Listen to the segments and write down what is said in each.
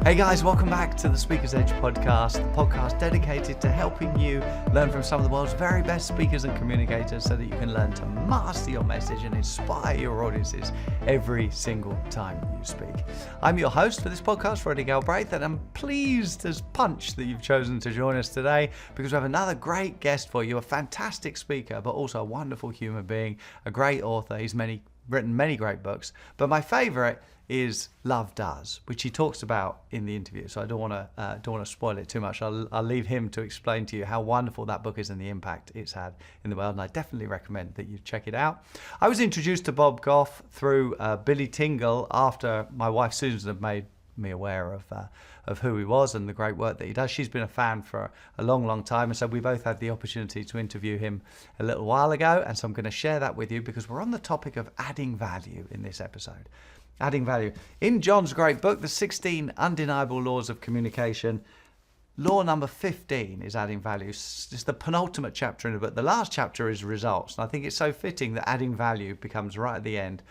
Hey guys, welcome back to the Speaker's Edge podcast, the podcast dedicated to helping you learn from some of the world's very best speakers and communicators so that you can learn to master your message and inspire your audiences every single time you speak. I'm your host for this podcast, Roddy Galbraith, and I'm pleased as punch that you've chosen to join us today because we have another great guest for you, a fantastic speaker, but also a wonderful human being, a great author. He's written many great books, but my favorite is Love Does, which he talks about in the interview. So I don't want to spoil it too much. I'll leave him to explain to you how wonderful that book is and the impact it's had in the world. And I definitely recommend that you check it out. I was introduced to Bob Goff through Billy Tingle after my wife Susan had made me aware of who he was and the great work that he does. She's been a fan for a long, long time. And so we both had the opportunity to interview him a little while ago. And so I'm going to share that with you because we're on the topic of adding value in this episode. Adding value. In John's great book, The 16 Undeniable Laws of Communication, law number 15 is adding value. It's the penultimate chapter in the book. The last chapter is results. And I think it's so fitting that adding value becomes right at the end,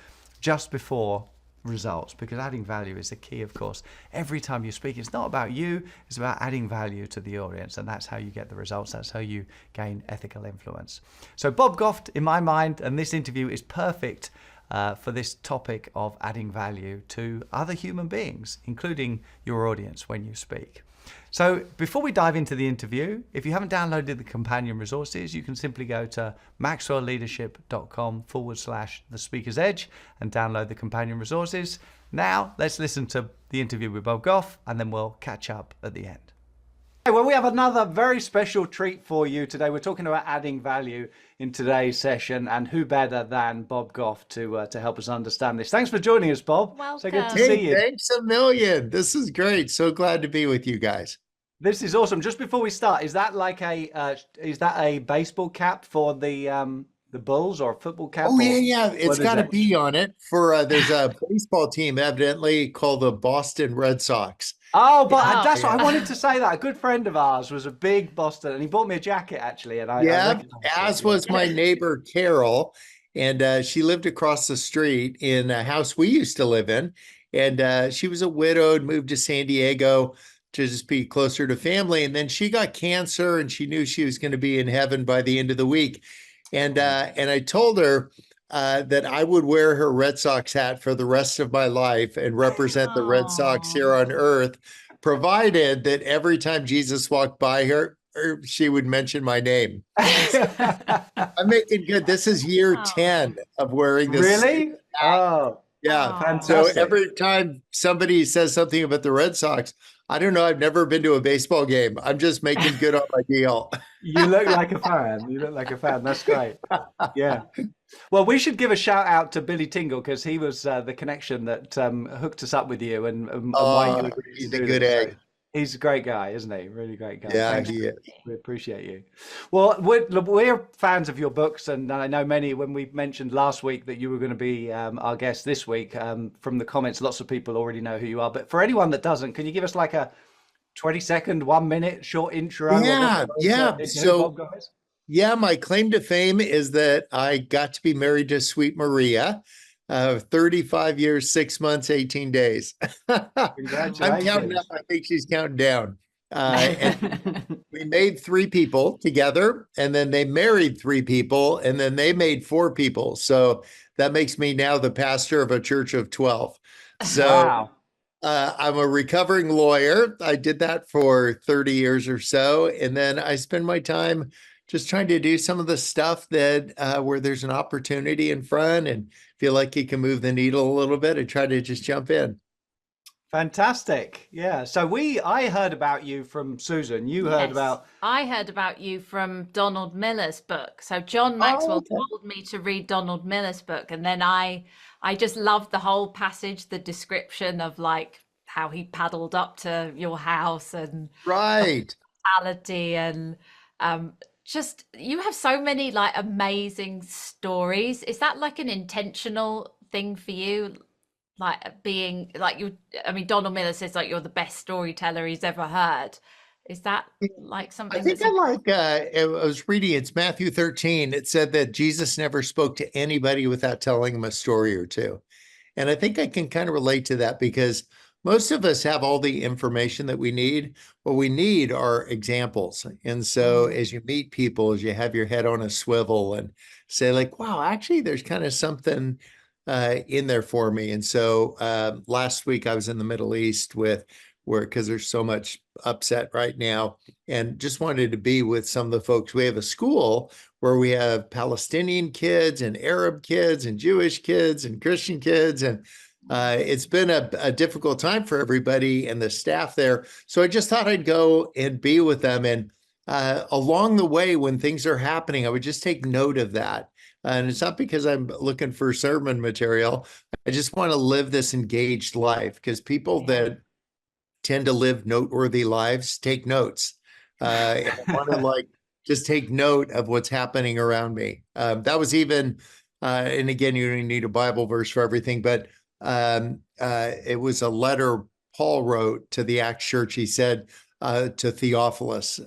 just before results, because adding value is the key, of course. Every time you speak, it's not about you, it's about adding value to the audience, and that's how you get the results. That's how you gain ethical influence. So Bob Goff, in my mind, and this interview is perfect for this topic of adding value to other human beings, including your audience when you speak. So before we dive into the interview, if you haven't downloaded the companion resources, you can simply go to maxwellleadership.com/the Speaker's Edge and download the companion resources. Now let's listen to the interview with Bob Goff, and then we'll catch up at the end. Well, we have another very special treat for you today. We're talking about adding value in today's session, and who better than Bob Goff to help us understand this. Thanks for joining us, Bob. Welcome. So good to see you. Thanks a million. This is great. So glad to be with you guys. This is awesome. Just before we start, is that like a baseball cap for the Bulls, or a football cap? Oh yeah. It's got a B on it for there's a baseball team evidently called the Boston Red Sox. Oh, but that's what I wanted to say. That a good friend of ours was a big Boston, and he bought me a jacket actually. And as was my neighbor Carol, and she lived across the street in a house we used to live in, and she was a widowed, moved to San Diego to just be closer to family, and then she got cancer, and she knew she was going to be in heaven by the end of the week, and I told her that I would wear her Red Sox hat for the rest of my life and represent the Red Sox here on earth, provided that every time Jesus walked by her, she would mention my name. I'm making good. This is year 10 of wearing this. Really? Oh, yeah. Fantastic. So every time somebody says something about the Red Sox, I don't know. I've never been to a baseball game. I'm just making good on my deal. You look like a fan. You look like a fan. That's great. Yeah. Well, we should give a shout out to Billy Tingle because he was the connection that hooked us up with you and why you agreed he's to do a good this. egg. He's a great guy, isn't he? Really great guy. Yeah, Thanks. he is. We appreciate you. Well, we're fans of your books, and I know many, when we mentioned last week that you were going to be our guest this week, from the comments, lots of people already know who you are. But for anyone that doesn't, can you give us like a 20-second, 1 minute short intro? Yeah. So, my claim to fame is that I got to be married to Sweet Maria. 35 years, 6 months, 18 days. Congratulations. I'm counting up. I think she's counting down. And we made 3 people together, and then they married 3 people, and then they made 4 people. So that makes me now the pastor of a church of 12. So wow. I'm a recovering lawyer. I did that for 30 years or so. And then I spend my time just trying to do some of the stuff that where there's an opportunity in front and feel like you can move the needle a little bit and try to just jump in. Fantastic. Yeah. So I heard about you from Susan. You heard about... I heard about you from Donald Miller's book. So John Maxwell told me to read Donald Miller's book. And then I just loved the whole passage, the description of like how he paddled up to your house and hospitality and just, you have so many like amazing stories. Is that like an intentional thing for you? Like being like you, I mean, Donald Miller says like you're the best storyteller he's ever heard. Is that like something? I think I was reading, it's Matthew 13. It said that Jesus never spoke to anybody without telling them a story or two. And I think I can kind of relate to that because most of us have all the information that we need. What we need are examples. And so as you meet people, as you have your head on a swivel and say like, wow, actually there's kind of something in there for me. And so last week I was in the Middle East because there's so much upset right now, and just wanted to be with some of the folks. We have a school where we have Palestinian kids and Arab kids and Jewish kids and Christian kids. And it's been a difficult time for everybody and the staff there. So I just thought I'd go and be with them. And along the way, when things are happening, I would just take note of that. And it's not because I'm looking for sermon material. I just want to live this engaged life, because people that tend to live noteworthy lives take notes. And I want to just take note of what's happening around me. That was even, and again, you don't need a Bible verse for everything, but it was a letter Paul wrote to the Acts church. He said to Theophilus,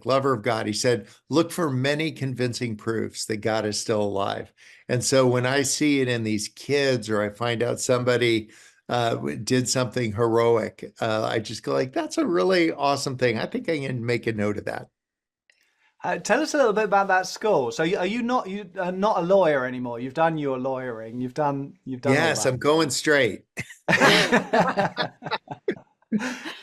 lover of God, he said, look for many convincing proofs that God is still alive. And so when I see it in these kids, or I find out somebody did something heroic, I just go like, that's a really awesome thing. I think I can make a note of that. Tell us a little bit about that school. So are you not a lawyer anymore? You've done your lawyering. You've done Yes, all I'm going straight. that.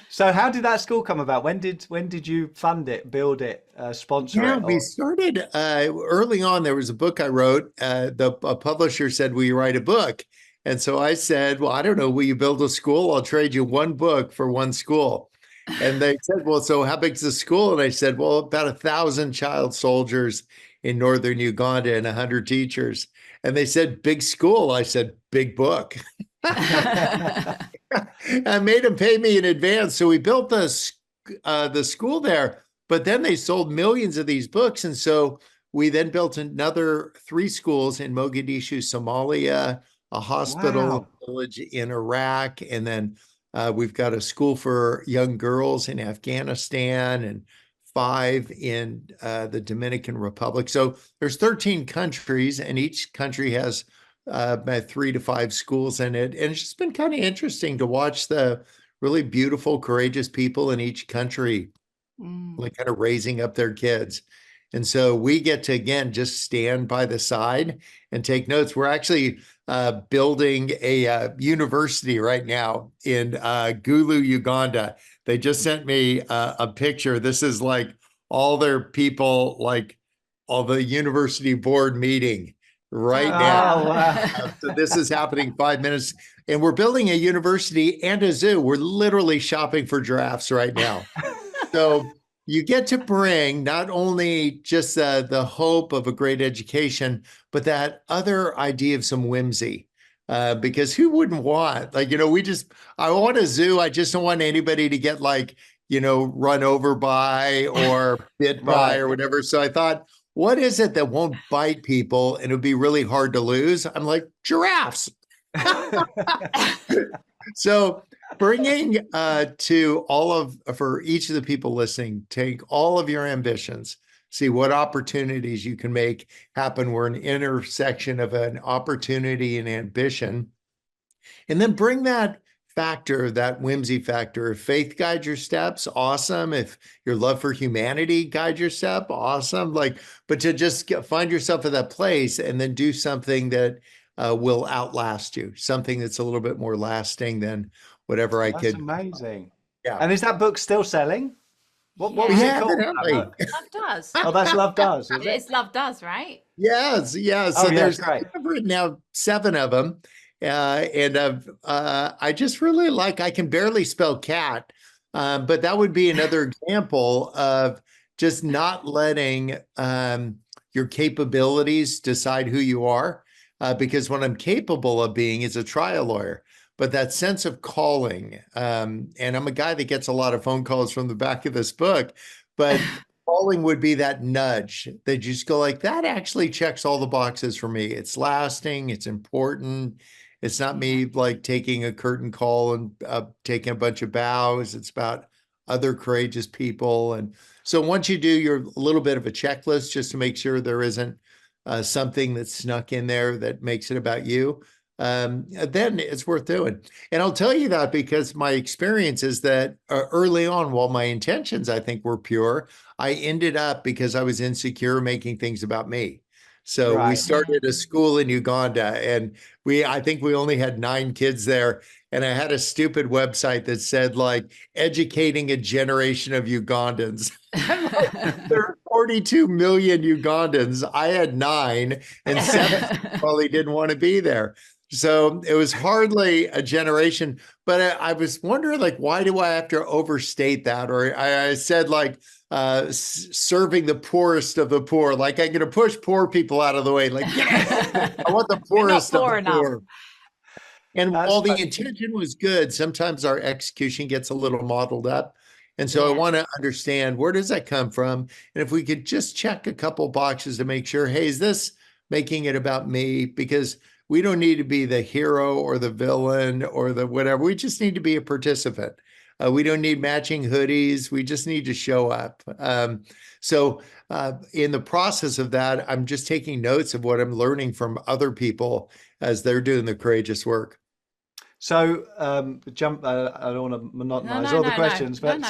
So how did that school come about? When did you fund it, build it, sponsor it? We started early on. There was a book I wrote. A publisher said, will you write a book? And so I said, well, I don't know. Will you build a school? I'll trade you one book for one school. And they said, well, so how big's the school? And I said, well, about 1,000 child soldiers in northern Uganda and 100 teachers. And they said, big school. I said, big book. I made them pay me in advance. So we built the school there, but then they sold millions of these books. And so we then built another 3 schools in Mogadishu, Somalia, a hospital village in Iraq, and then we've got a school for young girls in Afghanistan and 5 in the Dominican Republic. So there's 13 countries, and each country has about 3 to 5 schools in it. And it's just been kind of interesting to watch the really beautiful, courageous people in each country kind of raising up their kids. And so we get to, again, just stand by the side and take notes. We're actually building a university right now in Gulu, Uganda. They just sent me a picture. This is all their people, all the university board meeting right now. Wow. So this is happening 5 minutes. And we're building a university and a zoo. We're literally shopping for giraffes right now. So you get to bring not only just the hope of a great education, but that other idea of some whimsy. Because who wouldn't want, I want a zoo. I just don't want anybody to get run over by or bit by or whatever. So I thought, what is it that won't bite people and it would be really hard to lose? I'm like, giraffes. So bringing for each of the people listening, take all of your ambitions, see what opportunities you can make happen. We're an intersection of an opportunity and ambition. And then bring that factor, that whimsy factor. If faith guides your steps, awesome. If your love for humanity guides your step, awesome. But to just find yourself at that place and then do something that will outlast you, something that's a little bit more lasting than whatever I could. That's amazing. Yeah. And is that book still selling? What was Yeah, it called? Love Does. Oh, that's Love Does, is it? It's Love Does, right? Yes. So yes, great. I've written now 7 of them. And I just really I can barely spell cat, but that would be another example of just not letting your capabilities decide who you are, because what I'm capable of being is a trial lawyer. But that sense of calling, and I'm a guy that gets a lot of phone calls from the back of this book, but calling would be that nudge that you just go that actually checks all the boxes for me. It's lasting, it's important. It's not me taking a curtain call and taking a bunch of bows. It's about other courageous people. And so once you do your little bit of a checklist, just to make sure there isn't something that's snuck in there that makes it about you, then it's worth doing. And I'll tell you that because my experience is that early on, while my intentions, I think, were pure, I ended up, because I was insecure, making things about me. So we Right. started a school in Uganda, and I think we only had 9 kids there. And I had a stupid website that said, like, educating a generation of Ugandans. I'm like, there are 42 million Ugandans. I had 9, and 7 probably didn't want to be there. So it was hardly a generation, but I was wondering, like, why do I have to overstate that? Or I said, like, serving the poorest of the poor, like I'm going to push poor people out of the way. Like, I want the poorest of the poor. And while the intention was good, sometimes our execution gets a little modeled up. And so I want to understand, where does that come from? And if we could just check a couple boxes to make sure, hey, is this making it about me? Because we don't need to be the hero or the villain or the whatever. We just need to be a participant. We don't need matching hoodies. We just need to show up. So in the process of that, I'm just taking notes of what I'm learning from other people as they're doing the courageous work. So I don't want to monotonize all the questions, but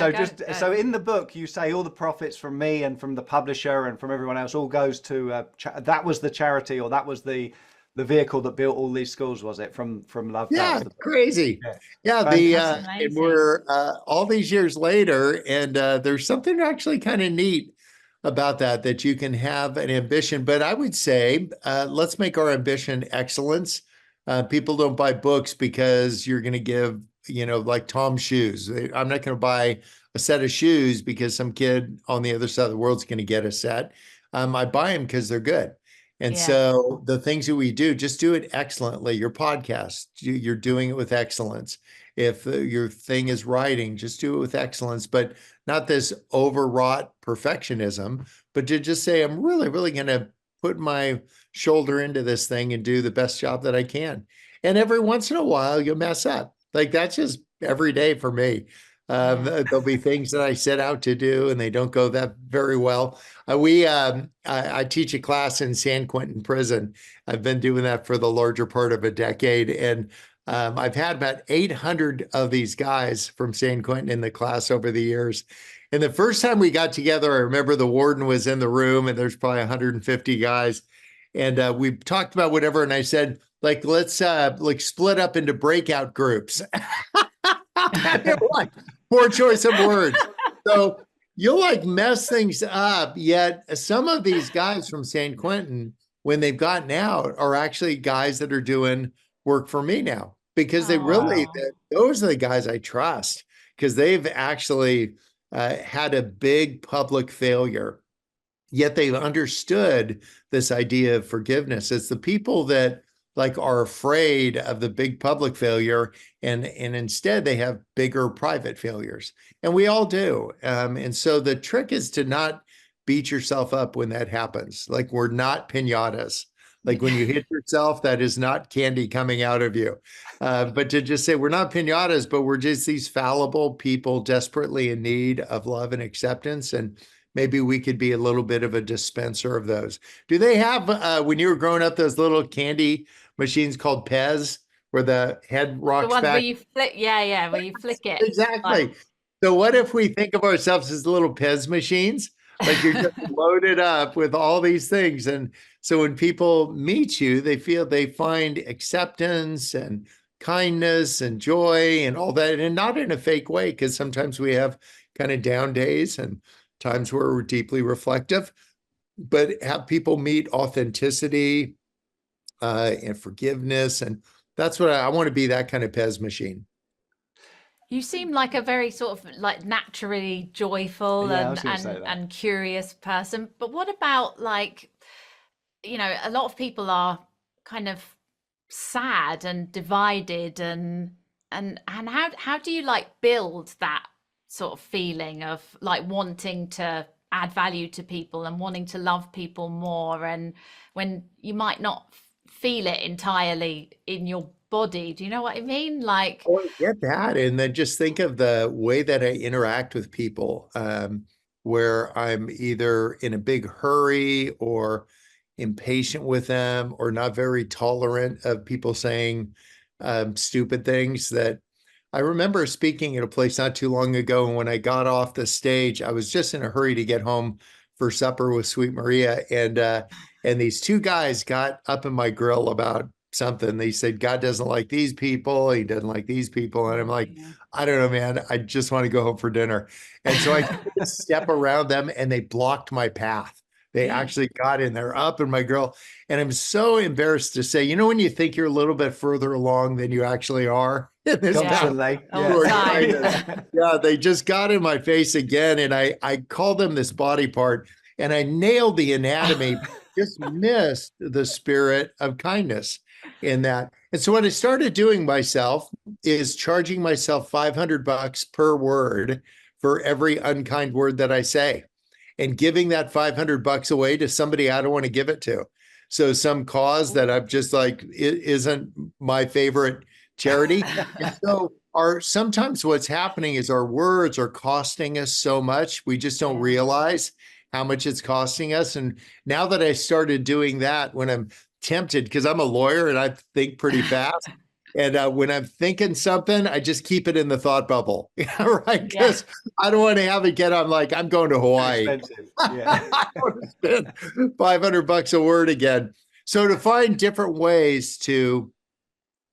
so in the book you say all the profits from me and from the publisher and from everyone else all goes to that was the charity, or that was the vehicle that built all these schools, was it, from love? Yeah, crazy. Yeah, and we're all these years later, and there's something actually kind of neat about that you can have an ambition. But I would say, let's make our ambition excellence. People don't buy books because you're going to give, like Tom's shoes. I'm not going to buy a set of shoes because some kid on the other side of the world is going to get a set. I buy them because they're good. And so the things that we do, just do it excellently. Your podcast, you're doing it with excellence. If your thing is writing, just do it with excellence, but not this overwrought perfectionism, but to just say, I'm really, really going to put my shoulder into this thing and do the best job that I can. And every once in a while, you'll mess up. Like, that's just every day for me. There'll be things that I set out to do and they don't go that very well. I teach a class in San Quentin prison. I've been doing that for the larger part of a decade. And I've had about 800 of these guys from San Quentin in the class over the years. And the first time we got together, I remember the warden was in the room and there's probably 150 guys. And we talked about whatever. And I said, like, let's like split up into breakout groups. Poor choice of words. So you'll like mess things up. Yet some of these guys from San Quentin, when they've gotten out, are actually guys that are doing work for me now, because they really, those are the guys I trust, because they've actually had a big public failure, yet they've understood this idea of forgiveness. It's the people that like are afraid of the big public failure, and instead they have bigger private failures, and we all do. And so the trick is to not beat yourself up when that happens. Like, we're not piñatas. Like, when you hit yourself, that is not candy coming out of you. But to just say, we're not piñatas, but we're just these fallible people desperately in need of love and acceptance. And maybe we could be a little bit of a dispenser of those. Do they have, when you were growing up, those little candy machines called Pez, where the head rocks the one back? Where you flick, where you flick it. Exactly. Like, so what if we think of ourselves as little Pez machines? Like, you're just loaded up with all these things. And so when people meet you, they find acceptance and kindness and joy and all that, and not in a fake way, because sometimes we have kind of down days and times where we're deeply reflective, but have people meet authenticity and forgiveness. And that's what I want to be, that kind of Pez machine. You seem like a very sort of like naturally joyful and curious person. But what about, like, a lot of people are kind of sad and divided, and how do you like build that sort of feeling of like wanting to add value to people and wanting to love people more, and when you might not feel it entirely in your body? Do you know what I mean? Like, I get that. And then just think of the way that I interact with people, where I'm either in a big hurry or impatient with them or not very tolerant of people saying stupid things. That I remember speaking at a place not too long ago, and when I got off the stage, I was just in a hurry to get home for supper with Sweet Maria, and these two guys got up in my grill about something. They said, God doesn't like these people. He doesn't like these people. And I'm like, Yeah. I don't know, man. I just want to go home for dinner. And so I took a step around them and they blocked my path. They actually got in there up in my grill. And I'm so embarrassed to say, when you think you're a little bit further along than you actually are in this path. Constantly. All the time. Yeah, they just got in my face again. And I called them this body part and I nailed the anatomy, just missed the spirit of kindness in that. And so what I started doing myself is charging myself $500 per word for every unkind word that I say, and giving that $500 away to somebody I don't want to give it to. So some cause that I'm just like, it isn't my favorite charity. And so sometimes what's happening is our words are costing us so much. We just don't realize how much it's costing us. And now that I started doing that, when I'm tempted, because I'm a lawyer and I think pretty fast. And when I'm thinking something, I just keep it in the thought bubble, right? Because I don't want to have it get on like, I'm going to Hawaii. Yeah. I don't want to spend $500 a word again. So to find different ways to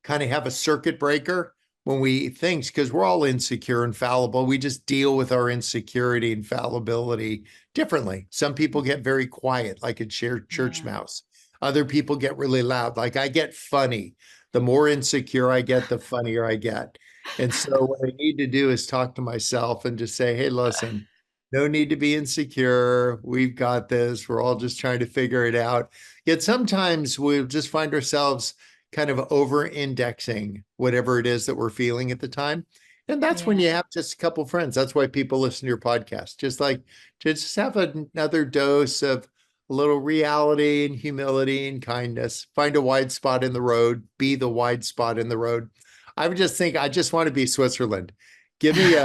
kind of have a circuit breaker when we think, because we're all insecure and fallible, we just deal with our insecurity and fallibility differently. Some people get very quiet, like a church mouse. Other people get really loud. Like I get funny. The more insecure I get, the funnier I get. And so what I need to do is talk to myself and just say, hey, listen, no need to be insecure. We've got this. We're all just trying to figure it out. Yet sometimes we'll just find ourselves kind of over-indexing whatever it is that we're feeling at the time. And that's when you have just a couple of friends. That's why people listen to your podcast. Just like to just have another dose of a little reality and humility and kindness. Find a wide spot in the road. Be the wide spot in the road. I would just think, I just want to be Switzerland. Give me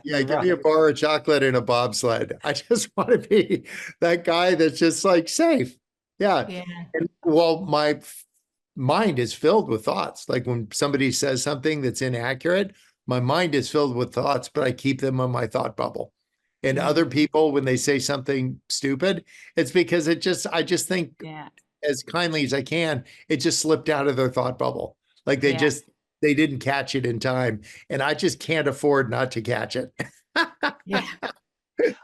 give me a bar of chocolate and a bobsled. I just want to be that guy that's just like safe. Yeah. And well, my mind is filled with thoughts. Like when somebody says something that's inaccurate, my mind is filled with thoughts, but I keep them on my thought bubble. And other people, when they say something stupid, it's because I just think as kindly as I can, it just slipped out of their thought bubble. Like they didn't catch it in time. And I just can't afford not to catch it.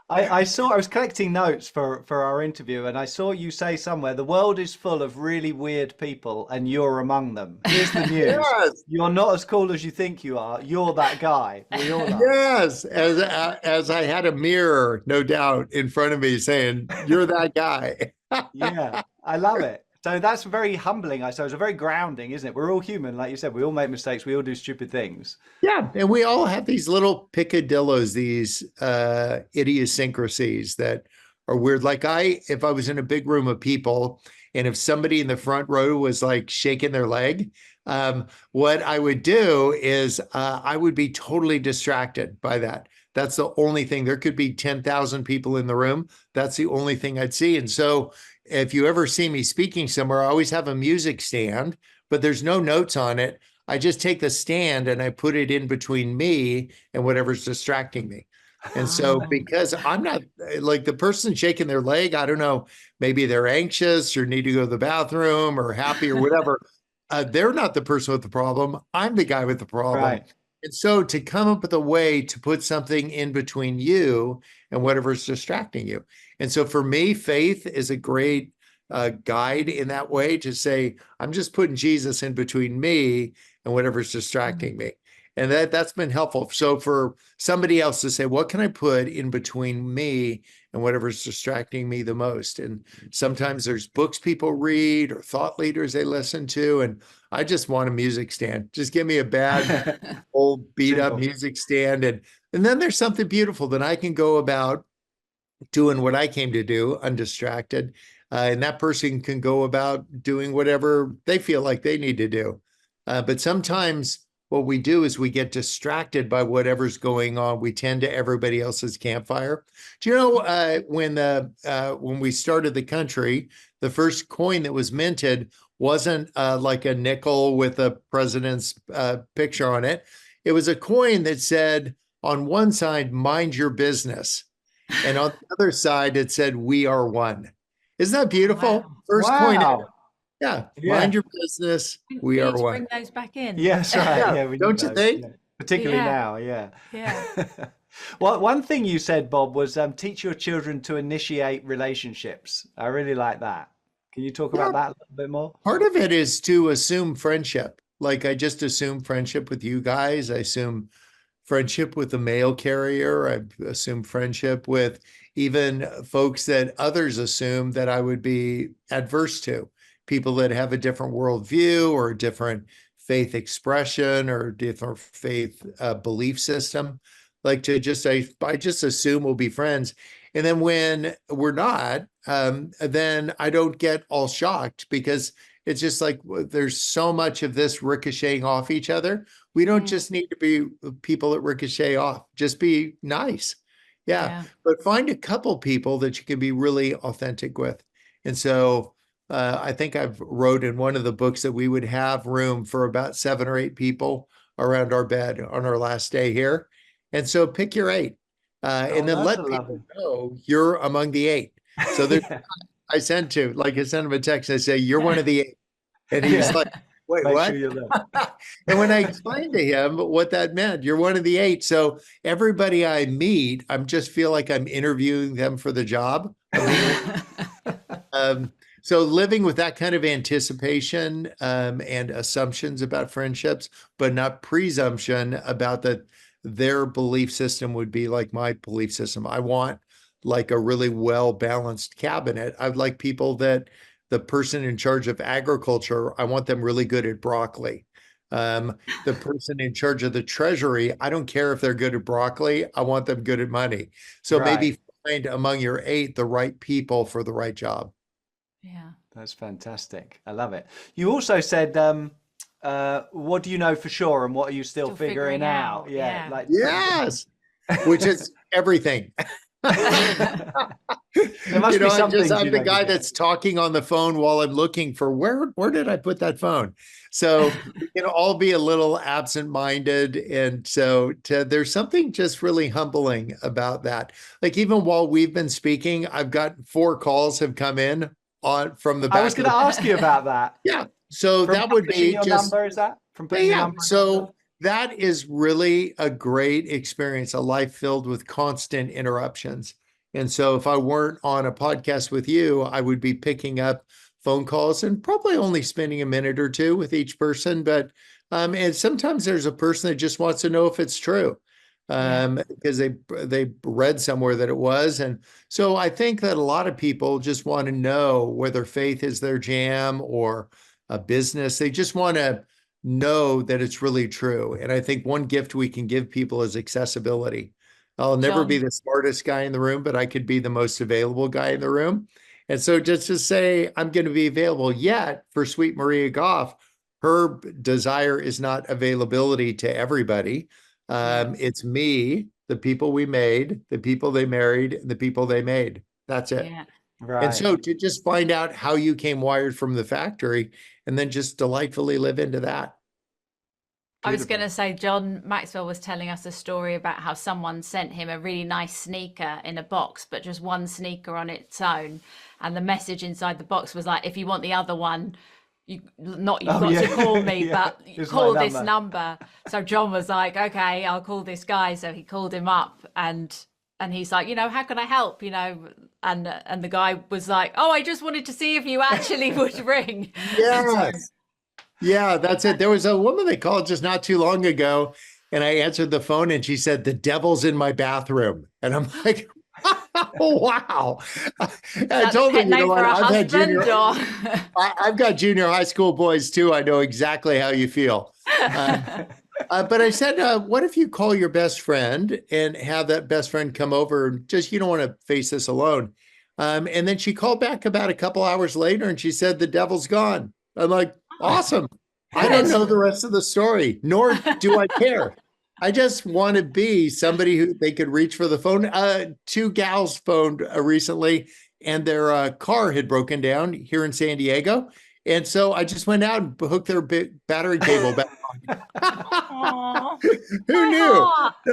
I was collecting notes for our interview, and I saw you say somewhere, the world is full of really weird people and you're among them. Here's the news. You're not as cool as you think you are. You're that guy. We all are. Yes. As I had a mirror, no doubt, in front of me saying, you're that guy. Yeah, I love it. So that's very humbling, I suppose, very grounding, isn't it? We're all human, like you said, we all make mistakes, we all do stupid things. Yeah, and we all have these little picadillos, these idiosyncrasies that are weird. Like if I was in a big room of people, and if somebody in the front row was like shaking their leg, what I would do is I would be totally distracted by that. That's the only thing. There could be 10,000 people in the room. That's the only thing I'd see. And so if you ever see me speaking somewhere, I always have a music stand, but there's no notes on it. I just take the stand and I put it in between me and whatever's distracting me. And so because I'm not like the person shaking their leg, I don't know, maybe they're anxious or need to go to the bathroom or happy or whatever. They're not the person with the problem. I'm the guy with the problem. Right. And so to come up with a way to put something in between you and whatever's distracting you. And so for me, faith is a great guide in that way to say, I'm just putting Jesus in between me and whatever's distracting me. And that's been helpful. So for somebody else to say, what can I put in between me and whatever's distracting me the most? And sometimes there's books people read or thought leaders they listen to. And I just want a music stand. Just give me a bad old beat up music stand. And then there's something beautiful that I can go about doing what I came to do, undistracted. And that person can go about doing whatever they feel like they need to do. But sometimes what we do is we get distracted by whatever's going on. We tend to everybody else's campfire. Do you know when we started the country, the first coin that was minted wasn't like a nickel with a president's picture on it. It was a coin that said on one side, mind your business. And on the other side, it said, we are one. Isn't that beautiful? Wow. First coin ever. Yeah. Yeah. Mind your business. We need are to one. bring those back in. Yes, right. Yeah, Yeah, we don't need you those, think? yeah. Particularly Yeah. now, yeah. Yeah. Well, one thing you said, Bob, was teach your children to initiate relationships. I really like that. Can you talk about that a little bit more? Part of it is to assume friendship. Like I just assume friendship with you guys. I assume friendship with the mail carrier. I assume friendship with even folks that others assume that I would be adverse to. People that have a different worldview or a different faith expression or different faith belief system. Like to just say, I just assume we'll be friends. And then when we're not, then I don't get all shocked because it's just like there's so much of this ricocheting off each other. We don't just need to be people that ricochet off. Just be nice. Yeah. But find a couple people that you can be really authentic with. And so I think I've wrote in one of the books that we would have room for about 7 or 8 people around our bed on our last day here. And so pick your 8. And then let people know you're among the 8. So there's, I send them a text and I say, you're one of the 8. And he's like, wait, Make what? sure you're there. And when I explained to him what that meant, you're one of the 8. So everybody I meet, I just feel like I'm interviewing them for the job. So living with that kind of anticipation and assumptions about friendships, but not presumption about that their belief system would be like my belief system. I want like a really well-balanced cabinet. I'd like people that the person in charge of agriculture, I want them really good at broccoli. The person in charge of the treasury, I don't care if they're good at broccoli. I want them good at money. So maybe find among your 8 the right people for the right job. Yeah. That's fantastic. I love it. You also said, what do you know for sure and what are you still figuring out? Yeah. Like, yes, which is everything. There must be something. I'm the guy that's talking on the phone while I'm looking for where did I put that phone? So we can all be a little absent-minded. And so there's something just really humbling about that. Like even while we've been speaking, I've got 4 calls have come in from the back. I was going to ask you about that. Yeah. So that would be your just number, is that? From putting your number? So that is really a great experience, a life filled with constant interruptions. And so if I weren't on a podcast with you, I would be picking up phone calls and probably only spending a minute or 2 with each person. But and sometimes there's a person that just wants to know if it's true because they read somewhere that it was. And so I think that a lot of people just want to know whether faith is their jam or a business. They just want to know that it's really true. And I think one gift we can give people is accessibility. I'll never be the smartest guy in the room, but I could be the most available guy in the room. And so just to say, I'm going to be available. Yet for sweet Maria Goff, her desire is not availability to everybody. It's me, the people we made, the people they married, and the people they made. That's it. Yeah. Right. And so to just find out how you came wired from the factory and then just delightfully live into that. I was going to say, John Maxwell was telling us a story about how someone sent him a really nice sneaker in a box, but just one sneaker on its own. And the message inside the box was like, if you want the other one, you've got to call me, but call this number. So John was like, okay, I'll call this guy. So he called him up and he's like, how can I help? And the guy was like, oh, I just wanted to see if you actually would ring. Yes. Yeah, that's it. There was a woman that called just not too long ago and I answered the phone and she said, the devil's in my bathroom. And I'm like, oh, wow. I told her, I've got junior high school boys too. I know exactly how you feel. But I said, what if you call your best friend and have that best friend come over and just, you don't want to face this alone. And then she called back about a couple hours later and she said, the devil's gone. I'm like, awesome. I don't know the rest of the story, nor do I care. I just want to be somebody who they could reach for the phone. 2 gals phoned recently, and their car had broken down here in San Diego. And so I just went out and hooked their battery cable back on. Who knew?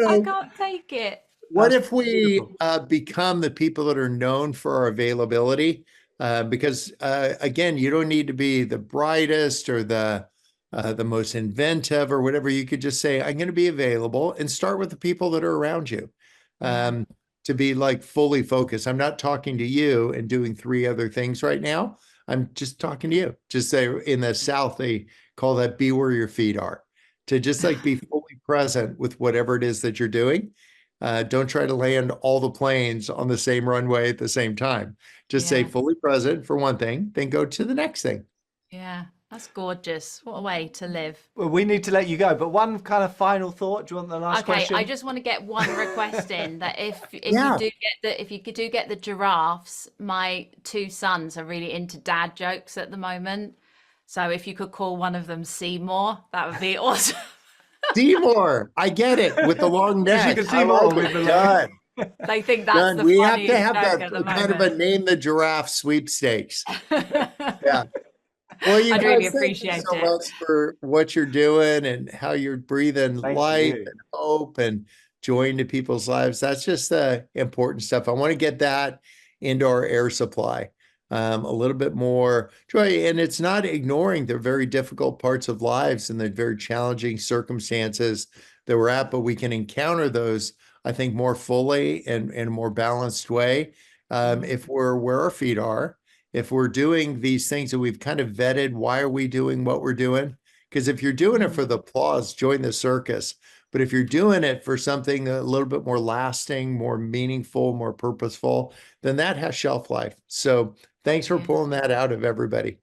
I can't take it. What if we become the people that are known for our availability? Because again, you don't need to be the brightest or the most inventive or whatever. You could just say, I'm going to be available, and start with the people that are around you. To be like fully focused. I'm not talking to you and doing 3 other things right now. I'm just talking to you. Just say in the South, they call that be where your feet are. To just like be fully present with whatever it is that you're doing. Don't try to land all the planes on the same runway at the same time. Just say fully present for one thing, then go to the next thing. Yeah, that's gorgeous. What a way to live. Well, we need to let you go, but one kind of final thought. Do you want the last question? I just want to get one request in that if you do get the giraffes, my 2 sons are really into dad jokes at the moment. So if you could call one of them Seymour, that would be awesome. Seymour, I get it, with the long neck. You can see more with the done. They think that's Done. the We have funniest to have joke that at the kind of moment. a name the giraffe sweepstakes. Yeah. Well, you I'd guys, really thank you appreciate so it. much for what you're doing and how you're breathing life and hope and joy into people's lives. That's just the important stuff. I want to get that into our air supply. A little bit more joy. And it's not ignoring the very difficult parts of lives and the very challenging circumstances that we're at, but we can encounter those, I think, more fully and in a more balanced way. If we're where our feet are, if we're doing these things that we've kind of vetted, why are we doing what we're doing? Because if you're doing it for the applause, join the circus. But if you're doing it for something a little bit more lasting, more meaningful, more purposeful, then that has shelf life. So thanks for pulling that out of everybody.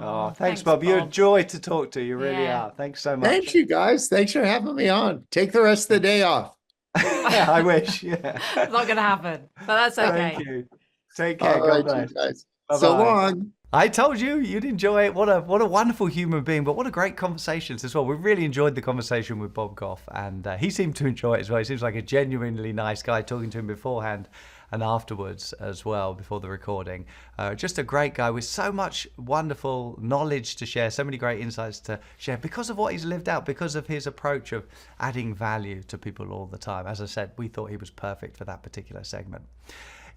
Oh, thanks, Bob. You're a joy to talk to. You really are. Thanks so much. Thank you, guys. Thanks for having me on. Take the rest of the day off. Yeah, I wish. Yeah. It's not going to happen, but that's okay. Thank you. Take care. All God right, bless. you guys. Bye-bye. So long. I told you you'd enjoy it. What a wonderful human being, but what a great conversations as well. We really enjoyed the conversation with Bob Goff, and he seemed to enjoy it as well. He seems like a genuinely nice guy, talking to him beforehand and afterwards as well, before the recording. Just a great guy with so much wonderful knowledge to share, so many great insights to share because of what he's lived out, because of his approach of adding value to people all the time. As I said, we thought he was perfect for that particular segment.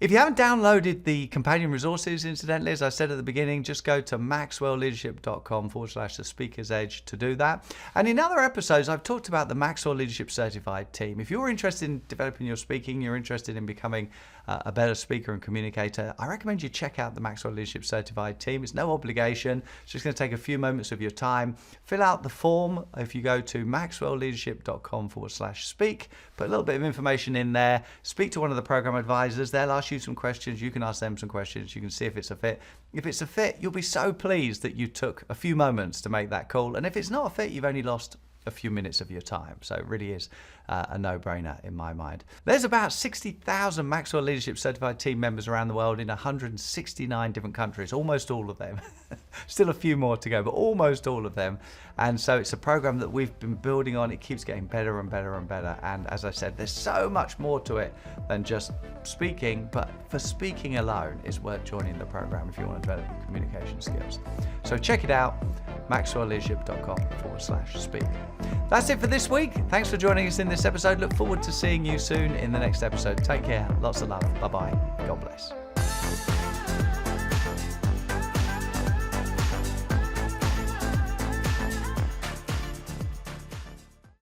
If you haven't downloaded the companion resources, incidentally, as I said at the beginning, just go to maxwellleadership.com/the speaker's edge to do that. And in other episodes, I've talked about the Maxwell Leadership Certified Team. If you're interested in developing your speaking, you're interested in becoming a better speaker and communicator, I recommend you check out the Maxwell Leadership Certified Team. It's no obligation. It's just going to take a few moments of your time. Fill out the form if you go to maxwellleadership.com/speak. Put a little bit of information in there. Speak to one of the program advisors. They'll ask you some questions. You can ask them some questions. You can see if it's a fit. If it's a fit, you'll be so pleased that you took a few moments to make that call. And if it's not a fit, you've only lost a few minutes of your time. So it really is a no-brainer in my mind. There's about 60,000 Maxwell Leadership Certified Team members around the world in 169 different countries, almost all of them. Still a few more to go, but almost all of them. And so it's a program that we've been building on. It keeps getting better and better and better. And as I said, there's so much more to it than just speaking, but for speaking alone, it's worth joining the program if you want to develop your communication skills. So check it out, maxwellleadership.com/speak. That's it for this week. Thanks for joining us in this episode. Look forward to seeing you soon in the next episode. Take care. Lots of love. Bye-bye. God bless.